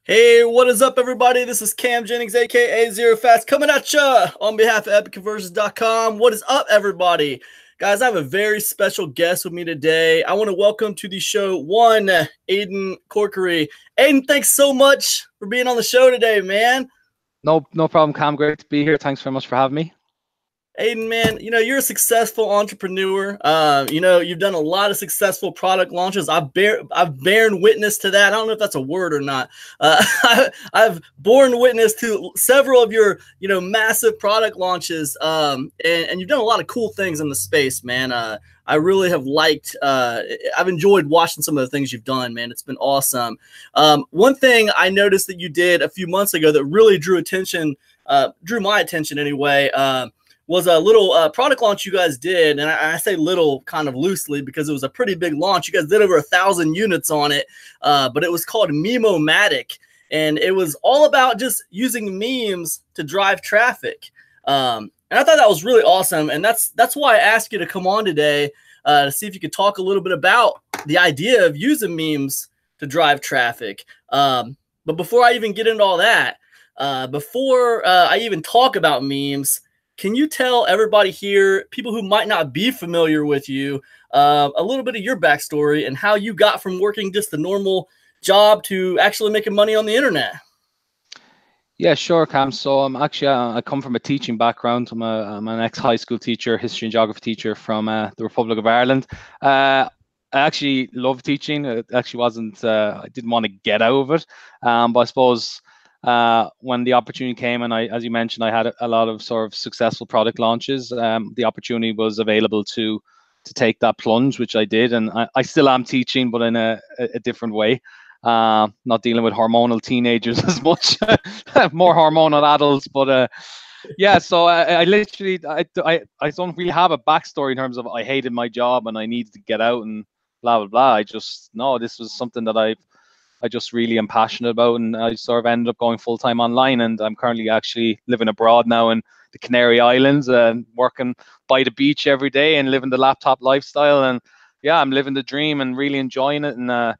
Hey, what is up, everybody? This is Cam Jennings, aka Zero Fast, coming at ya on behalf of EpicConversions.com. What is up, everybody? Guys, I have a very special guest with me today. I want to welcome to the show one, Aiden Corkery. Aiden, thanks so much for being on the show today, man. No problem, Cam. Great to be here. Thanks very much for having me. Aiden, man, you're a successful entrepreneur. You've done a lot of successful product launches. I've borne witness to that. I don't know if that's a word or not. I've borne witness to several of your, massive product launches. And you've done a lot of cool things in the space, man. I really have liked, I've enjoyed watching some of the things you've done, man. It's been awesome. One thing I noticed that you did a few months ago that really drew my attention anyway, was a little product launch you guys did. And I say little kind of loosely because it was a pretty big launch. You guys did over 1,000 units on it, but it was called Memomatic. And it was all about just using memes to drive traffic. And I thought that was really awesome. And that's why I asked you to come on today to see if you could talk a little bit about the idea of using memes to drive traffic. But before I even get into all that, before I even talk about memes, can you tell everybody here, people who might not be familiar with you, a little bit of your backstory and how you got from working just a normal job to actually making money on the internet? Yeah, sure, Cam. So I come from a teaching background. I'm an ex-high school teacher, history and geography teacher from the Republic of Ireland. I actually love teaching. It actually wasn't, I didn't want to get out of it. But I suppose when the opportunity came, and as you mentioned, I had a lot of sort of successful product launches. The opportunity was available to take that plunge, which I did, and I still am teaching, but in a different way. Not dealing with hormonal teenagers as much, more hormonal adults. But yeah, so I literally I don't really have a backstory in terms of I hated my job and I needed to get out and blah blah blah. This was something that I just really am passionate about, and I sort of ended up going full-time online, and I'm currently actually living abroad now in the Canary Islands and working by the beach every day and living the laptop lifestyle. And yeah, I'm living the dream and really enjoying it. And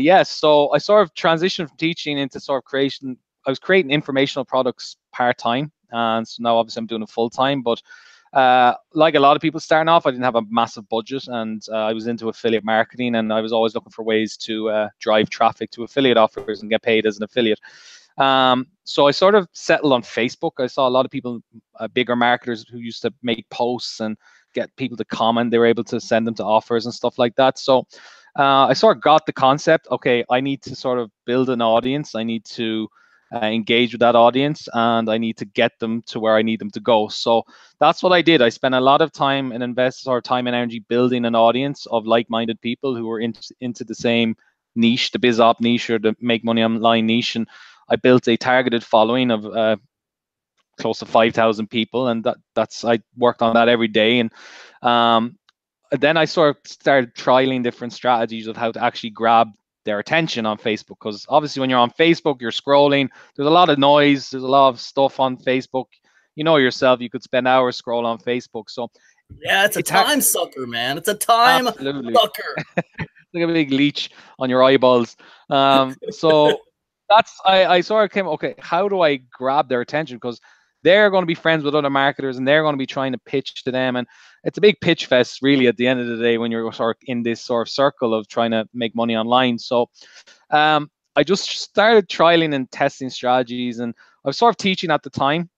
yeah, so I sort of transitioned from teaching into sort of creation. I was creating informational products part-time, and so now obviously I'm doing it full-time. But like a lot of people starting off, I didn't have a massive budget, and I was into affiliate marketing, and I was always looking for ways to drive traffic to affiliate offers and get paid as an affiliate. So I sort of settled on Facebook. I saw a lot of people, bigger marketers, who used to make posts and get people to comment. They were able to send them to offers and stuff like that. So I sort of got the concept. Okay, I need to sort of build an audience. I need to engage with that audience, and I need to get them to where I need them to go. So that's what I did. I spent a lot of time and invested our time and energy building an audience of like-minded people who were into the same niche, the biz op niche or the make money online niche. And I built a targeted following of close to 5,000 people, and I worked on that every day. And then I sort of started trialing different strategies of how to actually grab their attention on Facebook, because obviously when you're on Facebook, you're scrolling, there's a lot of noise, there's a lot of stuff on Facebook. You know yourself, you could spend hours scrolling on Facebook. So yeah, it's a time sucker, man. It's a time sucker. Like a big leech on your eyeballs. So I sort of came, okay, how do I grab their attention? Because they're going to be friends with other marketers, and they're going to be trying to pitch to them. And it's a big pitch fest, really, at the end of the day, when you're sort of in this sort of circle of trying to make money online. So I just started trialing and testing strategies, and I was sort of teaching at the time.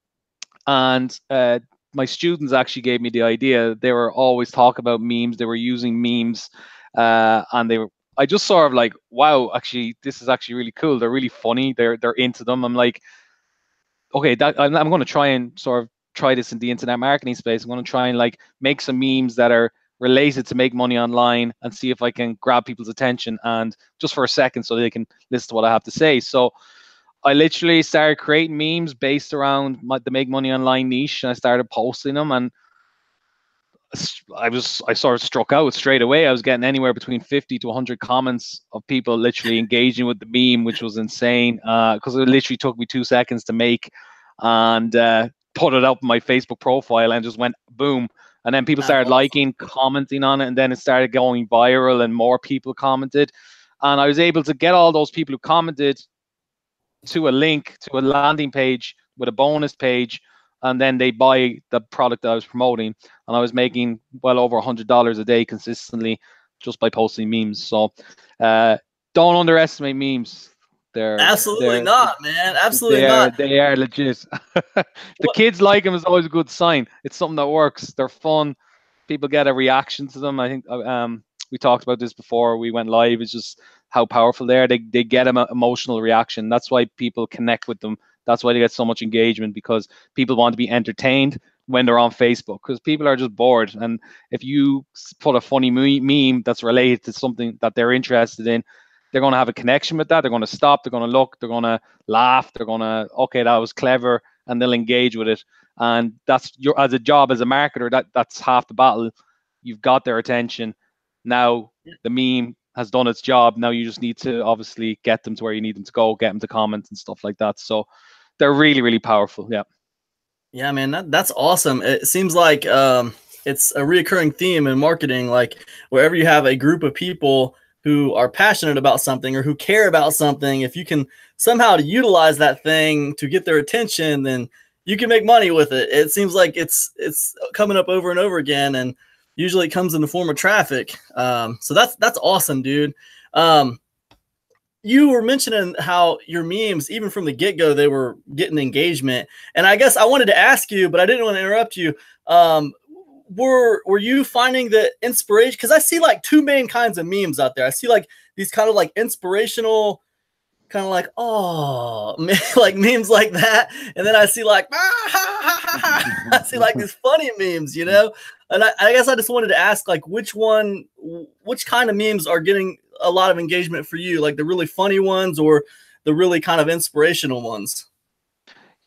And my students actually gave me the idea. They were always talking about memes. They were using memes, and I just sort of like, wow, actually, this is actually really cool. They're really funny. They're into them. I'm like, okay, I'm going to try and sort of try this in the internet marketing space. I'm going to try and like make some memes that are related to make money online and see if I can grab people's attention, and just for a second, so they can listen to what I have to say. So I literally started creating memes based around the make money online niche, and I started posting them, and I sort of struck out straight away. I was getting anywhere between 50 to 100 comments of people literally engaging with the meme, which was insane, because it literally took me 2 seconds to make, and put it up on my Facebook profile, and just went boom. And then people started liking, commenting on it, and then it started going viral, and more people commented. And I was able to get all those people who commented to a link to a landing page with a bonus page, and then they buy the product that I was promoting. And I was making well over $100 a day consistently just by posting memes. So don't underestimate memes. Absolutely not, man. Absolutely not. They are legit. The kids like them is always a good sign. It's something that works. They're fun. People get a reaction to them. I think we talked about this before we went live. It's just how powerful they are. They get an emotional reaction. That's why people connect with them. That's why they get so much engagement, because people want to be entertained when they're on Facebook, because people are just bored. And if you put a funny meme that's related to something that they're interested in, they're going to have a connection with that. They're going to stop. They're going to look. They're going to laugh. They're going to, okay, that was clever, and they'll engage with it. And that's your, as a job, as a marketer, that's half the battle. You've got their attention. Now the meme has done its job. Now you just need to obviously get them to where you need them to go, get them to comment and stuff like that. So they're really, really powerful. Yeah. Yeah, man, that's awesome. It seems like it's a reoccurring theme in marketing. Like wherever you have a group of people who are passionate about something or who care about something, if you can somehow utilize that thing to get their attention, then you can make money with it. It seems like it's coming up over and over again, and usually it comes in the form of traffic. So that's awesome, dude. You were mentioning how your memes, even from the get-go, they were getting engagement. And I guess I wanted to ask you, but I didn't want to interrupt you. Were you finding the inspiration? Because I see like two main kinds of memes out there. I see like these kind of like inspirational, kind of like, oh, like memes like that. And then I see like, I see like these funny memes, you know? And I guess I just wanted to ask, like, which kind of memes are getting a lot of engagement for you? Like the really funny ones or the really kind of inspirational ones?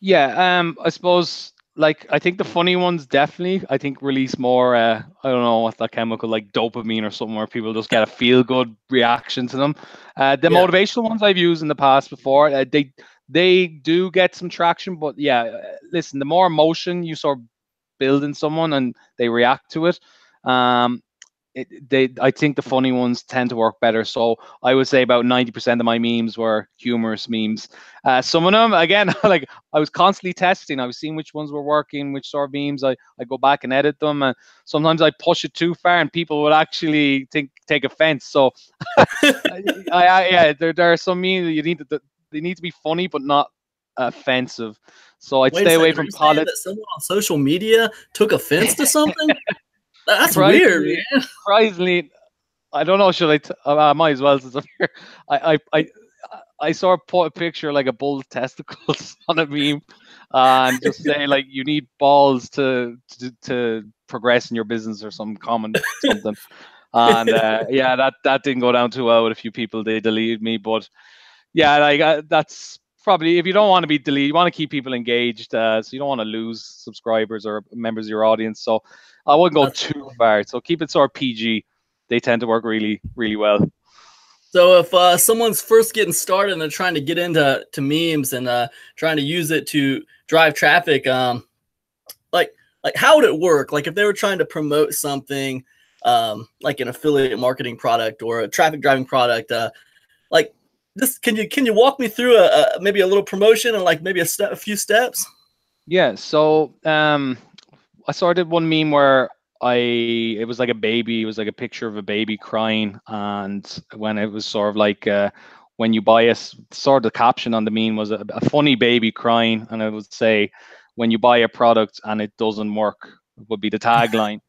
Yeah, I suppose, like, I think the funny ones definitely, I think, release more, I don't know what's that chemical, like dopamine or something, where people just get a feel-good reaction to them. The motivational ones I've used in the past before, they do get some traction, but yeah, listen, the more emotion you sort of build in someone and they react to it, I think the funny ones tend to work better. So I would say about 90% of my memes were humorous memes. Some of them, again, like I was constantly testing. I was seeing which ones were working, which sort of memes. I go back and edit them, and sometimes I push it too far, and people would actually take offense. So yeah, there are some memes that they need to be funny but not offensive. So I'd stay away from politics. That someone on social media took offense to something? That's weird, man. Surprisingly, I don't know. Should I might as well, since I'm here. I sort of put a picture like a bull's testicles on a meme, and just say like, you need balls to progress in your business or some comment something. And yeah, that didn't go down too well with a few people. They deleted me, but yeah, like that's probably, if you don't want to be deleted, you want to keep people engaged, so you don't want to lose subscribers or members of your audience. So I wouldn't go too far. So keep it sort of PG. They tend to work really, really well. So if someone's first getting started and they're trying to get into memes and trying to use it to drive traffic, like how would it work? Like if they were trying to promote something, like an affiliate marketing product or a traffic driving product, like this, can you walk me through maybe a little promotion and like maybe a few steps? Yeah. So I sort of did one meme where it was like a baby. It was like a picture of a baby crying, and when it was sort of like when you buy sort of the caption on the meme was a funny baby crying, and it would say, when you buy a product and it doesn't work, would be the tagline.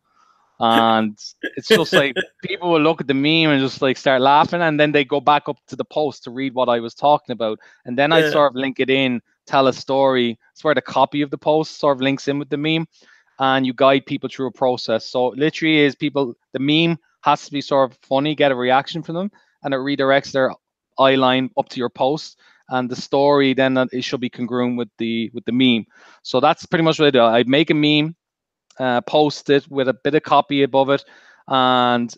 And it's just like people will look at the meme and just like start laughing, and then they go back up to the post to read what I was talking about, and then I sort of link it in, tell a story. It's where the copy of the post sort of links in with the meme, and you guide people through a process. So literally is the meme has to be sort of funny, get a reaction from them, and it redirects their eye line up to your post, and the story then it should be congruent with the meme. So that's pretty much what I do. I make a meme, post it with a bit of copy above it, and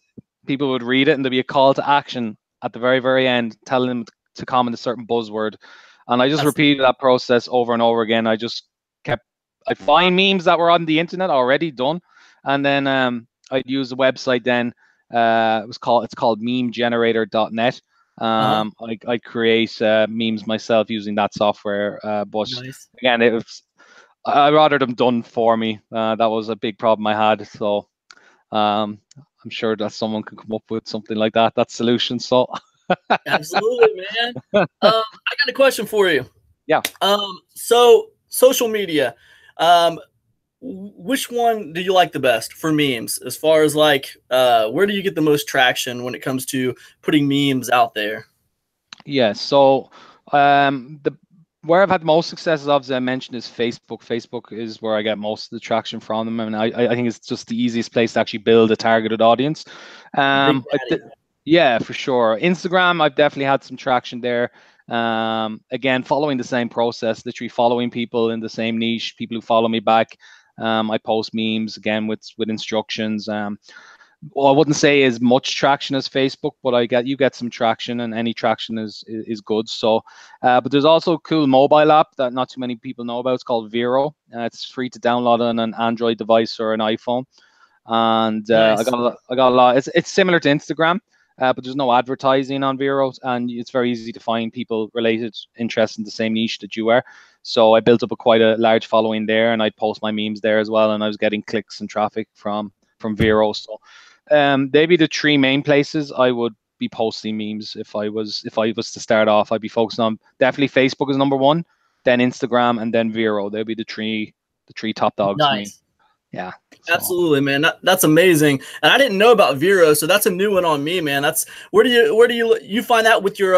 people would read it, and there'd be a call to action at the very, very end telling them to comment a certain buzzword. And I just repeated that process over and over again. I'd find memes that were on the internet already done, and then I'd use the website then. It's called memegenerator.net, I create memes myself using that software, but Nice. again, I rather them done for me. That was a big problem I had. So I'm sure that someone can come up with something like that. That solution. So Absolutely, man. I got a question for you. yeah. So social media, which one do you like the best for memes? As far as like, where do you get the most traction when it comes to putting memes out there? Yeah. So the where I've had most success, obviously I mentioned, is Facebook. Facebook is where I get most of the traction from them, and I think it's just the easiest place to actually build a targeted audience. Big Daddy. Yeah, for sure. Instagram, I've definitely had some traction there. Again, following the same process, literally following people in the same niche, people who follow me back. I post memes again with instructions. Well, I wouldn't say as much traction as Facebook, but you get some traction, and any traction is good. So, but there's also a cool mobile app that not too many people know about. It's called Vero. It's free to download on an Android device or an iPhone, and Nice. I got a lot. It's similar to Instagram, but there's no advertising on Vero, and it's very easy to find people related, interested in the same niche that you are. So I built up quite a large following there, and I'd post my memes there as well, and I was getting clicks and traffic from Vero. So they'd be the three main places I would be posting memes if I was to start off. I'd be focusing on definitely Facebook is number one, then Instagram, and then Vero. They'd be the three top dogs for me. Nice. Yeah. Absolutely, man. That's amazing. And I didn't know about Vero, so that's a new one on me, man. That's where do you find that with your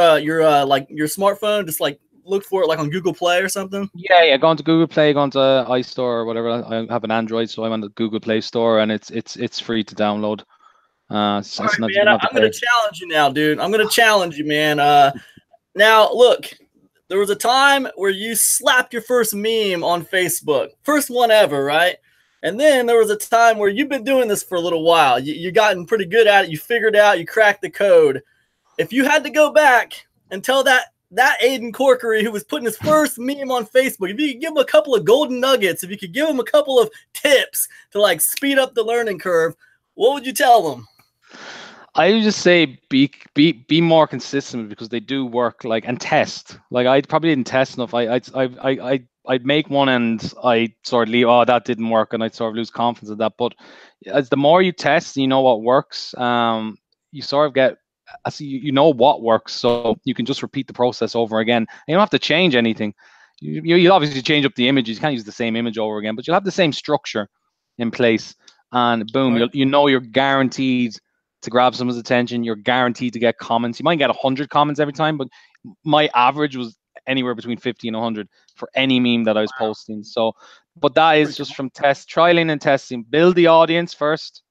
like your smartphone? Just like look for it like on Google Play or something? Yeah, go onto Google Play, go onto iStore or whatever. I have an Android, so I'm on the Google Play Store, and it's free to download. All right, man. I'm gonna challenge you now, dude. I'm gonna challenge you, man. Now look, there was a time where you slapped your first meme on Facebook, first one ever, right? And then there was a time where you've been doing this for a little while. You gotten pretty good at it. You figured out. You cracked the code. If you had to go back and tell that Aiden Corkery who was putting his first meme on Facebook, if you could give him a couple of golden nuggets, if you could give him a couple of tips to like speed up the learning curve, what would you tell them? I would just say be more consistent, because they do work. Like, and test. Like, I probably didn't test enough. I'd make one and I sort of leave. Oh, that didn't work, and I'd sort of lose confidence in that. But as the more you test, you know what works. You sort of get, you know what works, so you can just repeat the process over again. You don't have to change anything. You obviously change up the images. You can't use the same image over again, but you'll have the same structure in place, and boom, Right. you're guaranteed to grab someone's attention. You're guaranteed to get comments. You might get 100 comments every time, but my average was anywhere between 50 and 100 for any meme that I was posting. So, but that is just from trialing and testing. Build the audience first.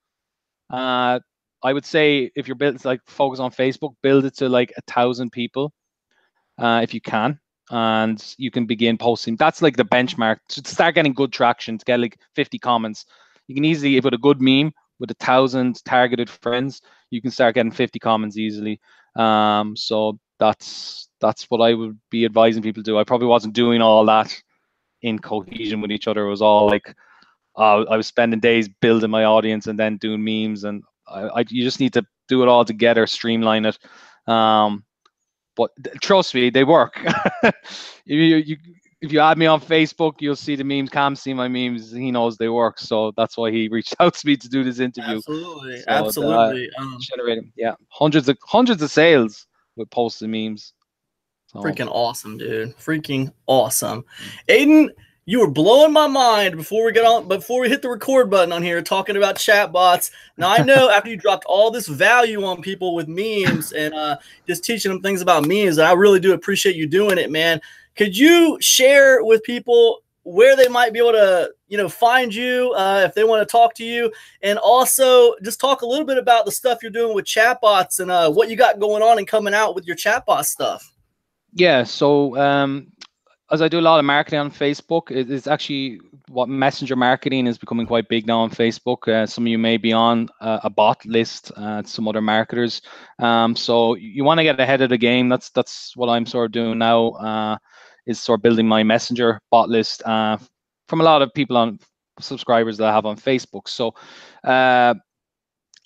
I would say if you're built, like, focus on Facebook, build it to like 1,000 people, if you can, and you can begin posting. That's like the benchmark to start getting good traction, to get like 50 comments. You can easily, if with a good meme with 1,000 targeted friends, you can start getting 50 comments easily. So that's what I would be advising people to do. I probably wasn't doing all that in cohesion with each other. It was all like, I was spending days building my audience and then doing memes, and you just need to do it all together, streamline it. But trust me, they work. If you add me on Facebook, you'll see the memes. Cam see my memes. He knows they work, so that's why he reached out to me to do this interview. Absolutely, So absolutely. Generating, yeah, hundreds of sales with posted memes. So. Freaking awesome, dude! Freaking awesome, Aiden. You were blowing my mind before we hit the record button on here, talking about chatbots. Now, I know after you dropped all this value on people with memes and just teaching them things about memes, and I really do appreciate you doing it, man. Could you share with people where they might be able to, find you if they want to talk to you, and also just talk a little bit about the stuff you're doing with chatbots and what you got going on and coming out with your chatbot stuff? Yeah, so as I do a lot of marketing on Facebook, it's actually what messenger marketing is becoming quite big now on Facebook. Some of you may be on a bot list, some other marketers. So you want to get ahead of the game. That's what I'm sort of doing now, is sort of building my messenger bot list from a lot of people, on subscribers that I have on Facebook. So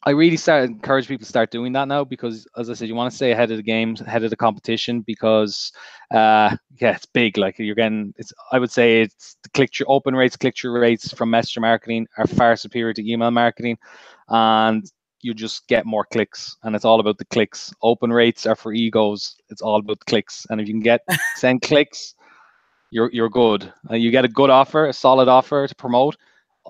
I really encourage people to start doing that now, because, as I said, you want to stay ahead of the game, ahead of the competition, because yeah, it's big. Like, you're getting, I would say it's the open rates, click-through rates from messenger marketing are far superior to email marketing, and you just get more clicks, and it's all about the clicks. Open rates are for egos. It's all about the clicks, and if you can send clicks, you're good. You get a good offer, a solid offer to promote,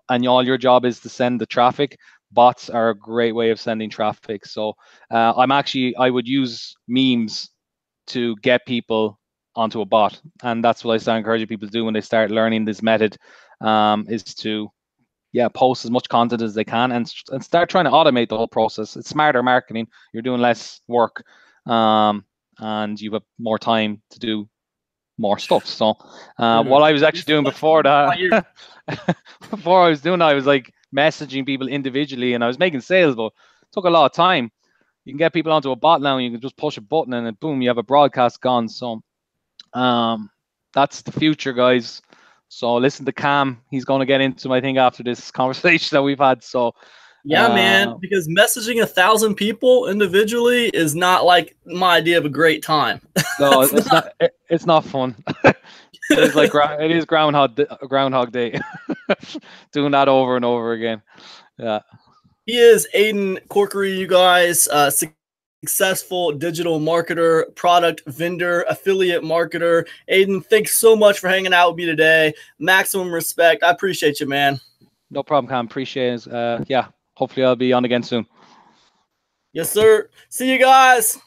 and all your job is to send the traffic. Bots are a great way of sending traffic. So I would use memes to get people onto a bot, and that's what I start encouraging people to do when they start learning this method, is to post as much content as they can, and start trying to automate the whole process. It's smarter marketing. You're doing less work, and you have more time to do more stuff. So what I was actually doing before that, before I was doing that, I was like messaging people individually, and I was making sales, but it took a lot of time. You can get people onto a bot now, and you can just push a button, and then boom, you have a broadcast gone. So that's the future, guys. So listen to Cam. He's going to get into, I think, after this conversation that we've had. So yeah, man, because messaging 1,000 people individually is not like my idea of a great time. No, it's not fun. It's like, it is Groundhog Day. Doing that over and over again. Yeah. He is Aidan Corkery, you guys. Successful digital marketer, product vendor, affiliate marketer. Aidan, thanks so much for hanging out with me today. Maximum respect. I appreciate you, man. No problem, Cam. Appreciate it. Yeah, hopefully I'll be on again soon. Yes, sir. See you guys.